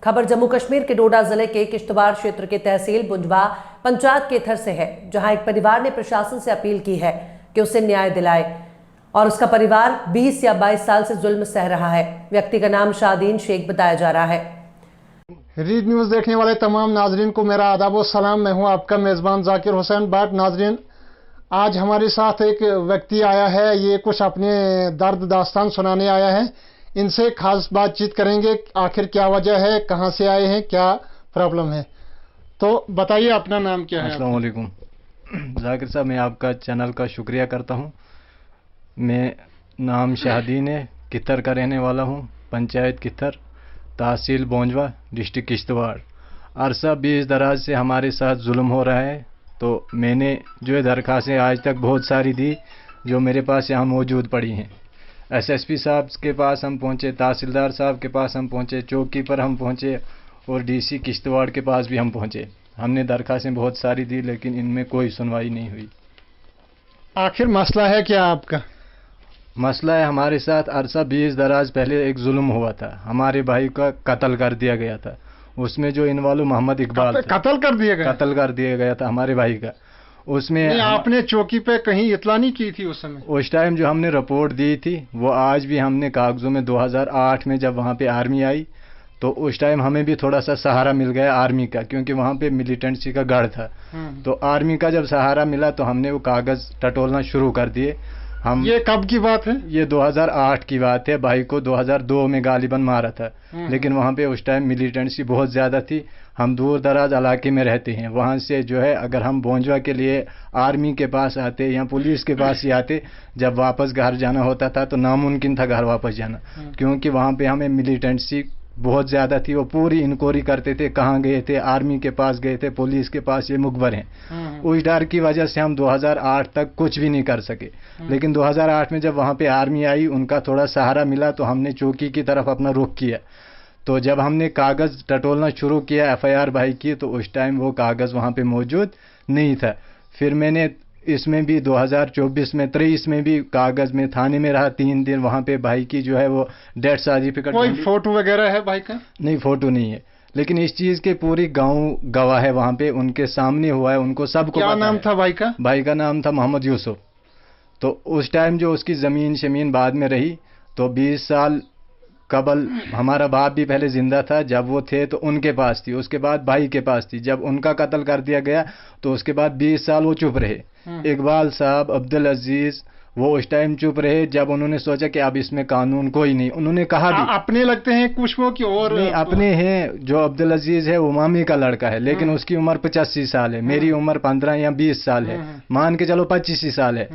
खबर जम्मू कश्मीर के डोडा जिले के किश्तवाड़ क्षेत्र के तहसील बुंजवा पंचायत केथर से है, जहां एक परिवार ने प्रशासन से अपील की है कि उसे न्याय दिलाए और उसका परिवार 20 या 22 साल से जुल्म सह रहा है। व्यक्ति का नाम शादीन शेख बताया जा रहा है। रीड न्यूज़ देखने वाले तमाम नाजरीन को मेरा आदाब व सलाम। मैं हूं आपका मेज़बान जाकिर हुसैन बाट। नाजरीन, आज हमारे साथ एक व्यक्ति आया है, ये कुछ अपने दर्द दास्तान सुनाने आया है। इनसे खास बातचीत करेंगे, आखिर क्या वजह है, कहां से आए हैं, क्या प्रॉब्लम है। तो बताइए, अपना नाम क्या है? अस्सलाम वालेकुम जाकिर साहब, मैं आपका चैनल का शुक्रिया करता हूं। मैं नाम शादीन है, किथर का रहने वाला हूं, पंचायत किथर, तहसील बोंजवा, डिस्ट्रिक्ट किश्तवाड़। अरसा 20 दराज से हमारे साथ जुल्म हो रहा है। तो मैंने जो है दरख्वास्तें आज तक बहुत सारी दी, जो मेरे पास यहाँ मौजूद पड़ी हैं। एसएसपी साहब के पास हम पहुँचे, तहसीलदार साहब के पास हम पहुँचे, चौकी पर हम पहुँचे और डीसी किश्तवाड़ के पास भी हम पहुँचे। हमने दरख्वास्तें बहुत सारी दी, लेकिन इनमें कोई सुनवाई नहीं हुई। आखिर मसला है क्या आपका? मसला है, हमारे साथ अरसा 20 दराज पहले एक जुल्म हुआ था। हमारे भाई का कत्ल कर दिया गया था। उसमें जो इन्वॉल्व मोहम्मद इकबाल कत्ल कर दिया गया? कत्ल कर दिया गया था हमारे भाई का। उसमें आपने चौकी पे कहीं इतला नहीं की थी उस समय? उस टाइम जो हमने रिपोर्ट दी थी, वो आज भी हमने कागजों में 2008 में जब वहाँ पे आर्मी आई, तो उस टाइम हमें भी थोड़ा सा सहारा मिल गया आर्मी का, क्योंकि वहाँ पे मिलिटेंसी का गढ़ था। तो आर्मी का जब सहारा मिला तो हमने वो कागज टटोलना शुरू कर दिए। हम ये कब की बात है? ये 2008 की बात है। भाई को 2002 में गालिबन मारा था, लेकिन वहाँ पे उस टाइम मिलिटेंसी बहुत ज़्यादा थी। हम दूर दराज इलाके में रहते हैं, वहाँ से जो है अगर हम बोंजवा के लिए आर्मी के पास आते या पुलिस के पास ही आते, जब वापस घर जाना होता था तो नामुमकिन था घर वापस जाना, क्योंकि वहाँ पे हमें मिलिटेंसी बहुत ज़्यादा थी। वो पूरी इंक्वायरी करते थे, कहाँ गए थे, आर्मी के पास गए थे, पुलिस के पास, ये मुखबर हैं। उस डर की वजह से हम 2008 तक कुछ भी नहीं कर सके। लेकिन 2008 में जब वहाँ पे आर्मी आई, उनका थोड़ा सहारा मिला, तो हमने चौकी की तरफ अपना रुख किया। तो जब हमने कागज़ टटोलना शुरू किया एफआईआर भाई की, तो उस टाइम वो कागज़ वहाँ पे मौजूद नहीं था। फिर मैंने इसमें भी 2024 में 23 में भी कागज़ में थाने में रहा 3 दिन। वहाँ पे भाई की जो है वो डेथ सर्टिफिकेट। कोई फोटो वगैरह है भाई का? नहीं, फोटो नहीं है, लेकिन इस चीज़ के पूरी गांव गवाह है। वहाँ पे उनके सामने हुआ है, उनको सबको क्या नाम था भाई का? भाई का नाम था मोहम्मद यूसुफ। तो उस टाइम जो उसकी ज़मीन शमीन बाद में रही, तो 20 साल कबल हमारा बाप भी पहले जिंदा था, जब वो थे तो उनके पास थी, उसके बाद भाई के पास थी। जब उनका कत्ल कर दिया गया तो उसके बाद 20 साल वो चुप रहे। इकबाल साहब, अब्दुल अजीज, वो उस टाइम चुप रहे। जब उन्होंने सोचा कि अब इसमें कानून कोई नहीं, उन्होंने कहा भी अपने लगते हैं कुछ वो कि और नहीं, अपने हैं। जो अब्दुल अजीज है वो मामी का लड़का है, लेकिन उसकी उम्र 85 साल है, मेरी उम्र 15 या 20 साल है, मान के चलो 25 साल है।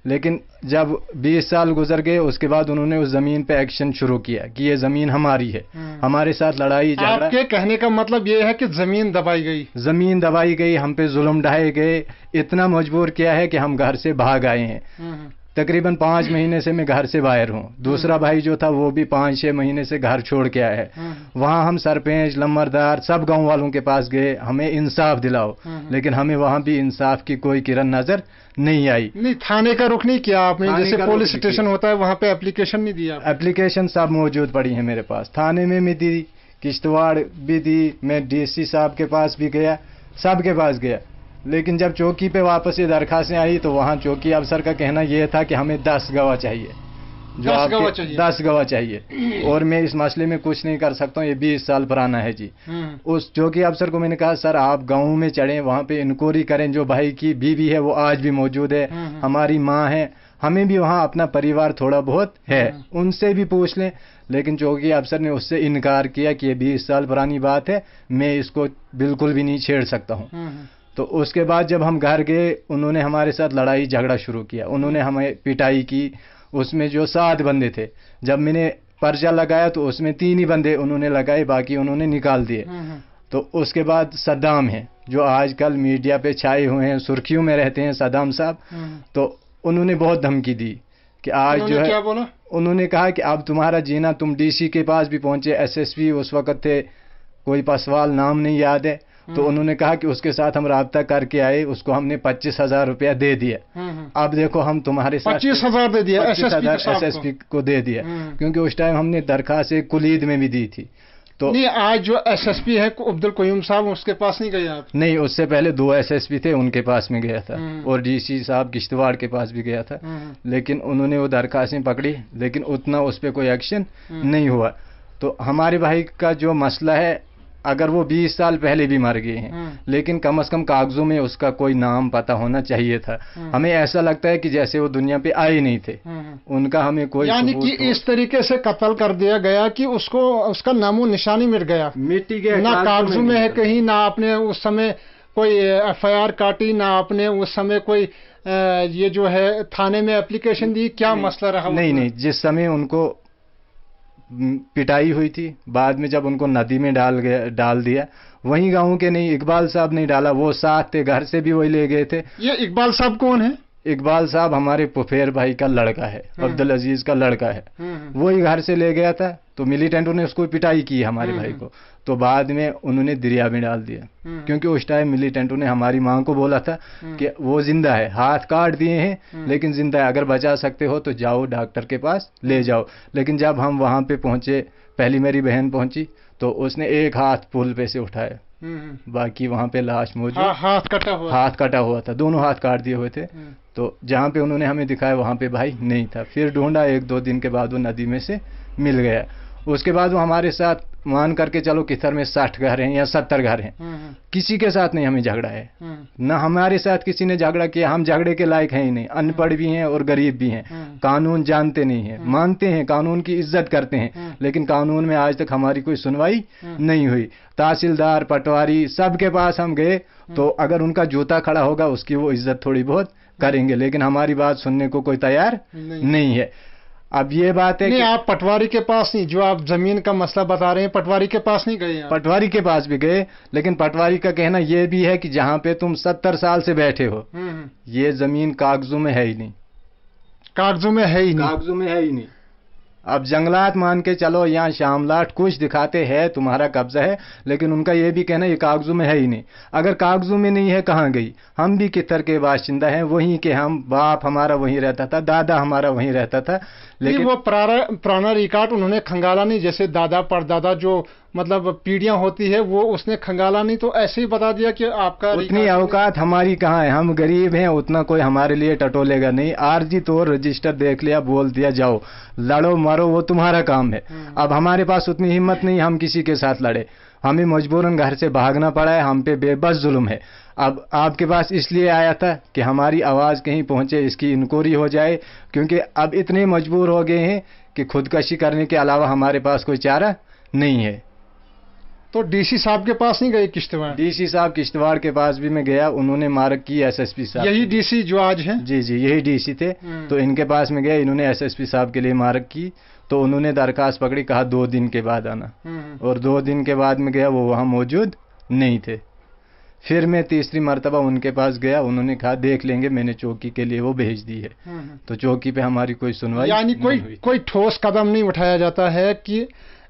लेकिन जब 20 साल गुजर गए, उसके बाद उन्होंने उस जमीन पे एक्शन शुरू किया कि ये जमीन हमारी है। हमारे साथ लड़ाई झगड़ा। आपके कहने का मतलब ये है कि जमीन दबाई गई? जमीन दबाई गई, हम पे जुल्म ढाए गए, इतना मजबूर किया है कि हम घर से भाग आए हैं। तकरीबन 5 महीने से मैं घर से बाहर हूँ। दूसरा भाई जो था वो भी 5-6 महीने से घर छोड़ के आया है। वहाँ हम सरपंच, लम्बरदार, सब गांव वालों के पास गए, हमें इंसाफ दिलाओ, लेकिन हमें वहाँ भी इंसाफ की कोई किरण नजर नहीं आई। नहीं, थाने का रुख नहीं किया आपने? जैसे पुलिस स्टेशन होता है वहाँ पे एप्लीकेशन नहीं दिया? एप्लीकेशन सब मौजूद पड़ी है मेरे पास, थाने में भी दी, किश्तवाड़ भी दी, मैं डीसी साहब के पास भी गया, सब के पास गया। लेकिन जब चौकी पे वापस ये दरखास्तें आई, तो वहाँ चौकी अफसर का कहना यह था कि हमें 10 गवाह चाहिए, जो 10 गवाह चाहिए, और मैं इस मसले में कुछ नहीं कर सकता हूँ, ये 20 साल पुराना है जी। उस चौकी अफसर को मैंने कहा, सर आप गाँव में चढ़ें, वहाँ पे इंक्वायरी करें, जो भाई की बीवी है वो आज भी मौजूद है, हमारी माँ है, हमें भी वहाँ अपना परिवार थोड़ा बहुत है, उनसे भी पूछ लें। लेकिन चौकी अफसर ने उससे इनकार किया कि ये 20 साल पुरानी बात है, मैं इसको बिल्कुल भी नहीं छेड़ सकता हूँ। तो उसके बाद जब हम घर गए, उन्होंने हमारे साथ लड़ाई झगड़ा शुरू किया, उन्होंने हमें पिटाई की। उसमें जो 7 बंदे थे, जब मैंने पर्चा लगाया तो उसमें 3 ही बंदे उन्होंने लगाए, बाकी उन्होंने निकाल दिए। तो उसके बाद सद्दाम है, जो आजकल मीडिया पे छाए हुए हैं, सुर्खियों में रहते हैं, सद्दाम साहब, तो उन्होंने बहुत धमकी दी कि आज जो है, क्या बोला? उन्होंने कहा कि अब तुम्हारा जीना, तुम डीसी के पास भी पहुंचे, एसएसपी उस वक्त थे, कोई पसवाल नाम नहीं याद है, तो उन्होंने कहा कि उसके साथ हम राब्ता करके आए, उसको हमने 25,000 रुपया दे दिया। अब देखो हम तुम्हारे साथ 25,000 दे दिया? 25,000 एसएसपी को दे दिया, क्योंकि उस टाइम हमने दरखास्त कुलीद में भी दी थी। تو نہیں آج جو SSP ہے عبد القیوم صاحب اس کے پاس نہیں گئے آپ؟ نہیں، اس سے پہلے 2 SSP تھے، ان کے پاس میں گیا تھا، اور DC صاحب کشتواڑ کے پاس بھی گیا تھا، لیکن انہوں نے وہ درخواستیں پکڑی، لیکن اتنا اس پہ کوئی ایکشن نہیں ہوا. تو ہمارے بھائی کا جو مسئلہ ہے، اگر وہ 20 سال پہلے بھی مر گئے ہیں، لیکن کم از کم کاغذوں میں اس کا کوئی نام پتہ ہونا چاہیے تھا. ہمیں ایسا لگتا ہے کہ جیسے وہ دنیا پہ آئے نہیں تھے، ان کا ہمیں کوئی یعنی کہ اس طریقے سے قتل کر دیا گیا کہ اس کا نام و نشانی مٹ گیا، مٹی کے نہ کاغذوں میں ہے کہیں، نہ آپ نے اس سمے کوئی FIR کاٹی، نہ آپ نے اس سمے کوئی یہ جو ہے تھانے میں اپلیکیشن دی. کیا مسئلہ رہا؟ نہیں، جس سمے ان کو پٹائی ہوئی تھی، بعد میں جب ان کو ندی میں ڈال دیا، وہیں گاؤں کے نہیں، اقبال صاحب نہیں ڈالا، وہ ساتھ تھے، گھر سے بھی وہی لے گئے تھے. یہ اقبال صاحب کون ہے؟ اقبال صاحب ہمارے پفیر بھائی کا لڑکا ہے، عبدالعزیز کا لڑکا ہے. وہی گھر سے لے گیا تھا، تو ملیٹنٹوں نے اس کو پٹائی کی ہمارے بھائی کو، تو بعد میں انہوں نے دریا میں ڈال دیا، کیونکہ اس ٹائم ملیٹنٹوں نے ہماری ماں کو بولا تھا کہ وہ زندہ ہے، ہاتھ کاٹ دیے ہیں لیکن زندہ ہے، اگر بچا سکتے ہو تو جاؤ ڈاکٹر کے پاس لے جاؤ. لیکن جب ہم وہاں پہ پہنچے، پہلی میری بہن پہنچی تو اس نے ایک ہاتھ پل پہ سے اٹھایا، باقی وہاں پہ لاش موجود، ہاتھ کٹا ہوا تھا، دونوں ہاتھ کاٹ دیے ہوئے تھے. تو جہاں پہ انہوں نے ہمیں دکھایا وہاں پہ بھائی نہیں تھا. پھر ڈھونڈا، 1-2 دن کے بعد وہ ندی میں سے مل گیا. اس کے بعد وہ ہمارے ساتھ مان کر کے چلو کتھر میں 60 گھر ہیں یا 70 گھر ہیں، کسی کے ساتھ نہیں ہمیں جھگڑا ہے، نہ ہمارے ساتھ کسی نے جھگڑا کیا. ہم جھگڑے کے لائق ہیں ہی نہیں، ان پڑھ بھی ہیں اور غریب بھی ہیں، قانون جانتے نہیں ہیں، مانتے ہیں قانون کی عزت کرتے ہیں، لیکن قانون میں آج تک ہماری کوئی سنوائی نہیں ہوئی. تحصیلدار، پٹواری سب کے پاس ہم گئے، تو اگر ان کا جوتا کھڑا ہوگا اس کی وہ عزت تھوڑی بہت کریں گے، لیکن ہماری بات سننے کو کوئی تیار نہیں ہے. اب یہ بات ہے کہ آپ پٹواری کے پاس نہیں، جو آپ زمین کا مسئلہ بتا رہے ہیں، پٹواری کے پاس نہیں گئے؟ پٹواری کے پاس بھی گئے، لیکن پٹواری کا کہنا یہ بھی ہے کہ جہاں پہ تم 70 سال سے بیٹھے ہو، یہ زمین کاغذوں میں ہے ہی نہیں. کاغذوں میں ہے ہی نہیں. اب جنگلات مان کے چلو، یہاں شاملات کچھ دکھاتے ہیں تمہارا قبضہ ہے، لیکن ان کا یہ بھی کہنا یہ کاغذوں میں ہے ہی نہیں. اگر کاغذوں میں نہیں ہے کہاں گئی؟ ہم بھی کتر کے باشندہ ہیں، وہیں کے ہم، باپ ہمارا وہیں رہتا تھا، دادا ہمارا وہیں رہتا تھا، لیکن وہ پرانا ریکارڈ انہوں نے کھنگالا نہیں، جیسے دادا پردادا جو مطلب پیڑیاں ہوتی ہے وہ اس نے کھنگالا نہیں، تو ایسے ہی بتا دیا کہ آپ کا اتنی اوقات ہماری کہاں ہے، ہم غریب ہیں، اتنا کوئی ہمارے لیے ٹٹولے گا نہیں. عارضی طور رجسٹر دیکھ لیا، بول دیا جاؤ لڑو مرو، وہ تمہارا کام ہے. اب ہمارے پاس اتنی ہمت نہیں ہم کسی کے ساتھ لڑے، ہمیں مجبوراً گھر سے بھاگنا پڑا ہے، ہم پہ بے بس ظلم ہے. اب آپ کے پاس اس لیے آیا تھا کہ ہماری آواز کہیں پہنچے، اس کی انکوائری ہو جائے، کیونکہ اب اتنے مجبور ہو گئے ہیں کہ خودکشی کرنے کے علاوہ ہمارے پاس کوئی چارہ نہیں ہے. تو DC صاحب کے پاس نہیں گئے کشتواڑ؟ DC صاحب کشتواڑ کے پاس بھی میں گیا، انہوں نے مارک کی SSP صاحب. یہی DC جو آج ہیں؟ جی یہی DC تھے. تو ان کے پاس میں گیا، انہوں نے SSP صاحب کے لیے مارک کی، تو انہوں نے درخواست پکڑی، کہا 2 دن کے بعد آنا، اور 2 دن کے بعد میں گیا، وہ وہاں موجود نہیں تھے. پھر میں تیسری مرتبہ ان کے پاس گیا، انہوں نے کہا دیکھ لیں گے، میں نے چوکی کے لیے وہ بھیج دی ہے. تو چوکی پہ ہماری کوئی سنوائی یعنی کوئی ٹھوس قدم نہیں اٹھایا جاتا ہے کہ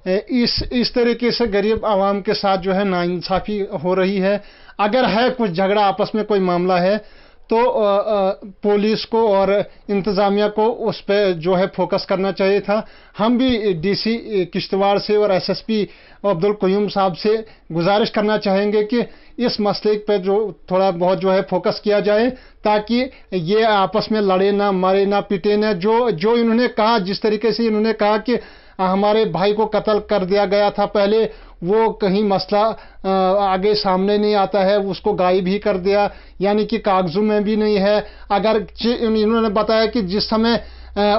اس طریقے سے غریب عوام کے ساتھ جو ہے ناانصافی ہو رہی ہے. اگر ہے کچھ جھگڑا آپس میں کوئی معاملہ ہے تو پولیس کو اور انتظامیہ کو اس پہ جو ہے فوکس کرنا چاہیے تھا. ہم بھی DC کشتواڑ سے اور SSP عبد القیوم صاحب سے گزارش کرنا چاہیں گے کہ اس مسئلے پہ جو تھوڑا بہت جو ہے فوکس کیا جائے، تاکہ یہ آپس میں لڑے نہ، مرے نہ، پٹے نہ. جو انہوں نے کہا، جس طریقے سے انہوں نے کہا کہ ہمارے بھائی کو قتل کر دیا گیا تھا پہلے، وہ کہیں مسئلہ آگے سامنے نہیں آتا ہے، اس کو غائب ہی کر دیا، یعنی کہ کاغذوں میں بھی نہیں ہے. اگر انہوں نے بتایا کہ جس سمے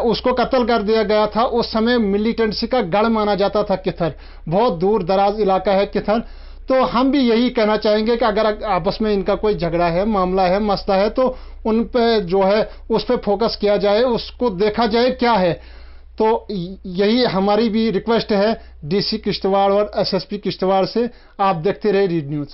اس کو قتل کر دیا گیا تھا اس سمے ملیٹنسی کا گڑھ مانا جاتا تھا کتھر، بہت دور دراز علاقہ ہے کتھر. تو ہم بھی یہی کہنا چاہیں گے کہ اگر آپس میں ان کا کوئی جھگڑا ہے، معاملہ ہے، مسئلہ ہے، تو ان پہ جو ہے اس پہ فوکس کیا جائے، اس کو دیکھا جائے کیا ہے. تو یہی ہماری بھی ریکویسٹ ہے DC کشتواڑ اور SSP کشتواڑ سے. آپ دیکھتے رہے ریڈ نیوز.